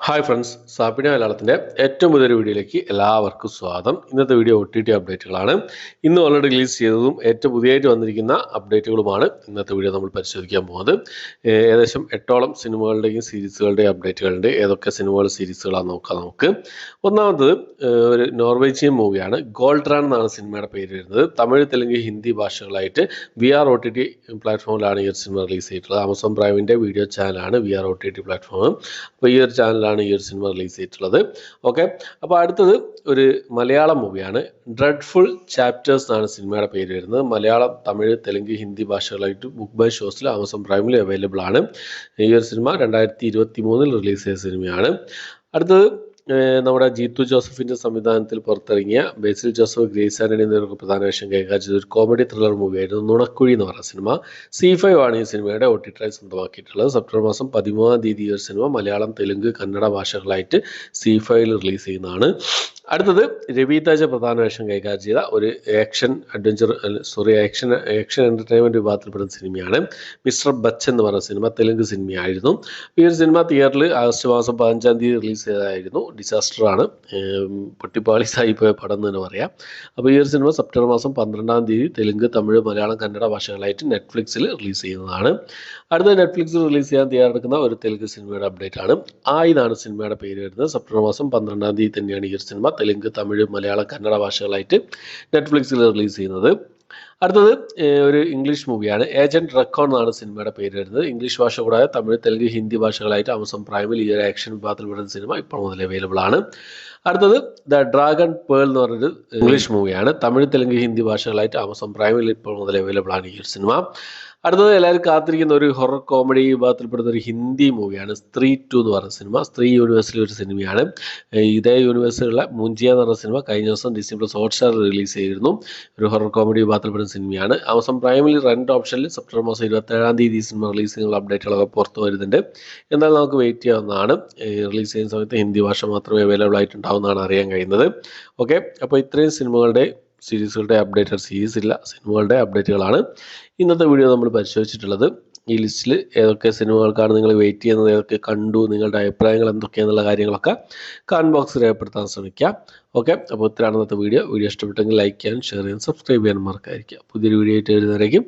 Hi friends, സാപ്പിന മലയാളത്തിൻ്റെ ഏറ്റവും പുതിയൊരു വീഡിയോയിലേക്ക് എല്ലാവർക്കും സ്വാഗതം. ഇന്നത്തെ വീഡിയോ OTT അപ്ഡേറ്റുകളാണ്. ഇന്ന് ഓൾറെഡി റിലീസ് ചെയ്തതും ഏറ്റവും പുതിയതായിട്ട് വന്നിരിക്കുന്ന അപ്ഡേറ്റുകളുമാണ് ഇന്നത്തെ വീഡിയോ നമ്മൾ പരിശോധിക്കാൻ പോകുന്നത്. ഏകദേശം 8ഓളം സിനിമകളുടെയും സീരീസുകളുടെയും അപ്ഡേറ്റുകളുണ്ട്. ഏതൊക്കെ സിനിമകൾ സീരീസുകളാണെന്ന് നോക്കാം നമുക്ക്. ഒന്നാമത് ഒരു നോർവേജിയൻ മൂവിയാണ്. ഗോൾഡ് റൺ എന്നാണ് സിനിമയുടെ പേര് വരുന്നത്. തമിഴ്, തെലുങ്ക്, ഹിന്ദി ഭാഷകളായിട്ട് VR OTT പ്ലാറ്റ്ഫോമിലാണ് ഈ ഒരു സിനിമ റിലീസ് ചെയ്തിട്ടുള്ളത്. ആമസോൺ പ്രൈമിൻ്റെ വീഡിയോ ചാനലാണ് VR OTT പ്ലാറ്റ്ഫോം. അപ്പോൾ ഈ ഒരു ചാനലാണ് ഈ ഒരു സിനിമ റിലീസ് ചെയ്തിട്ടുള്ളത്. ഓക്കെ, അപ്പോൾ അടുത്തത് ഒരു മലയാളം മൂവിയാണ്. ഡ്രെഡ്ഫുൾ ചാപ്റ്റേഴ്സ് എന്നാണ് സിനിമയുടെ പേര് വരുന്നത്. മലയാളം, തമിഴ്, തെലുങ്ക്, ഹിന്ദി ഭാഷകളായിട്ട് ബുക്ക് ബൈ ഷോസിൽ ആമസോൺ പ്രൈമിൽ അവൈലബിൾ ആണ്. ഈ ഒരു സിനിമ 2023 റിലീസ് ചെയ്ത സിനിമയാണ്. അടുത്തത് നമ്മുടെ ജീത്തു ജോസഫിൻ്റെ സംവിധാനത്തിൽ പുറത്തിറങ്ങിയ ബേസിൽ ജോസഫ്, ഗ്രേസ് ആന്റണി എന്നിവർക്ക് പ്രധാന വേഷം കൈകാര്യം ചെയ്ത ഒരു കോമഡി ത്രില്ലർ മൂവിയായിരുന്നു നുണക്കുഴി എന്ന് പറയുന്ന സിനിമ. C5 ആണ് ഈ സിനിമയുടെ OTT സ്വന്തമാക്കിയിട്ടുള്ളത്. സെപ്റ്റംബർ മാസം 13 ഈ ഒരു സിനിമ മലയാളം, തെലുങ്ക്, കന്നഡ ഭാഷകളായിട്ട് C5 റിലീസ് ചെയ്യുന്നതാണ്. അടുത്തത് രവി തേജ പ്രധാന വേഷം കൈകാര്യം ചെയ്ത ഒരു ആക്ഷൻ എൻ്റർടൈൻമെൻറ്റ് വിഭാഗത്തിൽപ്പെടുന്ന സിനിമയാണ് മിസ്റ്റർ ബച്ചൻ എന്ന് പറയുന്ന സിനിമ. തെലുങ്ക് സിനിമയായിരുന്നു. ഈ ഒരു സിനിമ തിയേറ്ററിൽ ആഗസ്റ്റ് മാസം 15 റിലീസ് ചെയ്തതായിരുന്നു. ഡിസാസ്റ്ററാണ്, പൊട്ടിപ്പാളി സായിപ്പോയ പടം എന്ന് തന്നെ പറയാം. അപ്പോൾ ഈ ഒരു സിനിമ സെപ്റ്റംബർ മാസം 12 തെലുങ്ക്, തമിഴ്, മലയാളം, കന്നഡ ഭാഷകളായിട്ട് നെറ്റ്ഫ്ലിക്സിൽ റിലീസ് ചെയ്യുന്നതാണ്. അടുത്ത നെറ്റ്ഫ്ലിക്സിൽ റിലീസ് ചെയ്യാൻ തയ്യാറെടുക്കുന്ന ഒരു തെലുങ്ക് സിനിമയുടെ അപ്ഡേറ്റ് ആണ്. ഇതാണ് സിനിമയുടെ പേര് വരുന്നത്. സെപ്റ്റംബർ മാസം 12 തന്നെയാണ് ഈ ഒരു സിനിമ തെലുങ്ക്, തമിഴ്, മലയാളം, കന്നഡ ഭാഷകളായിട്ട് നെറ്റ്ഫ്ലിക്സിൽ റിലീസ് ചെയ്യുന്നത്. അടുത്തത് ഒരു ഇംഗ്ലീഷ് മൂവിയാണ്. ഏജന്റ് റെക്കോൺ എന്നാണ് സിനിമയുടെ പേര് വരുന്നത്. ഇംഗ്ലീഷ് ഭാഷ കൂടാതെ തമിഴ്, തെലുങ്ക്, ഹിന്ദി ഭാഷകളായിട്ട് ആമസോൺ പ്രൈമിൽ ഈ ഒരു ആക്ഷൻ വിഭാഗത്തിൽ വരുന്ന സിനിമ ഇപ്പോൾ മുതൽ അവൈലബിൾ ആണ്. അടുത്തത് ദ ഡ്രാഗൺ പേൾ എന്ന് പറഞ്ഞൊരു ഇംഗ്ലീഷ് മൂവിയാണ്. തമിഴ്, തെലുങ്ക്, ഹിന്ദി ഭാഷകളായിട്ട് ആമസോൺ പ്രൈമിൽ ഇപ്പോൾ മുതൽ അവൈലബിൾ ആണ് ഈ ഒരു സിനിമ. അടുത്തത് എല്ലാവരും കാത്തിരിക്കുന്ന ഒരു ഹൊറർ കോമഡി വിഭാഗത്തിൽപ്പെടുന്ന ഒരു ഹിന്ദി മൂവിയാണ് സ്ത്രീ 2 എന്ന് പറയുന്ന സിനിമ. സ്ത്രീ യൂണിവേഴ്സിലെ ഒരു സിനിമയാണ്. ഇതേ യൂണിവേഴ്സിലുള്ള മുഞ്ചിയ എന്ന് പറഞ്ഞ സിനിമ കഴിഞ്ഞ ദിവസം Disney+ ഹോട്ട്സ്റ്റാർ റിലീസ് ചെയ്തിരുന്നു. ഒരു ഹൊറർ കോമഡി വിഭാഗത്തിൽപ്പെടുന്ന സിനിമയാണ്. ആമസോൺ പ്രൈമിൽ റെന്റ് ഓപ്ഷനിൽ സെപ്റ്റംബർ മാസം 27 സിനിമ റിലീസ് ചെയ്യുന്ന അപ്ഡേറ്റുകളൊക്കെ പുറത്തു വരുന്നുണ്ട്. എന്നാൽ നമുക്ക് വെയിറ്റ് ചെയ്യാവുന്നതാണ്. റിലീസ് ചെയ്യുന്ന സമയത്ത് ഹിന്ദി ഭാഷ മാത്രമേ അവൈലബിൾ ആയിട്ടുണ്ടാവുമെന്നാണ് അറിയാൻ കഴിയുന്നത്. ഓക്കെ, അപ്പോൾ ഇത്രയും സിനിമകളുടെ സീരീസുകളുടെ അപ്ഡേറ്റഡ് സീരീസ് ഇല്ല, സിനിമകളുടെ അപ്ഡേറ്റുകളാണ് ഇന്നത്തെ വീഡിയോ നമ്മൾ പരിശോധിച്ചിട്ടുള്ളത്. ഈ ലിസ്റ്റിൽ ഏതൊക്കെ സിനിമകൾക്കാണ് നിങ്ങൾ വെയിറ്റ് ചെയ്യുന്നത്, ഏതൊക്കെ കണ്ടു, നിങ്ങളുടെ അഭിപ്രായങ്ങൾ എന്തൊക്കെയാണെന്നുള്ള കാര്യങ്ങളൊക്കെ കമന്റ് ബോക്സിൽ രേഖപ്പെടുത്താൻ ശ്രമിക്കുക. ഓക്കെ, അപ്പോൾ ഇത്രയാണ് ഇന്നത്തെ വീഡിയോ. ഇഷ്ടപ്പെട്ടെങ്കിൽ ലൈക്ക് ചെയ്യാനും ഷെയർ ചെയ്യാനും സബ്സ്ക്രൈബ് ചെയ്യാനും മറക്കാതിരിക്കുക. പുതിയൊരു വീഡിയോ ആയിട്ട് വരുന്നവരേക്കും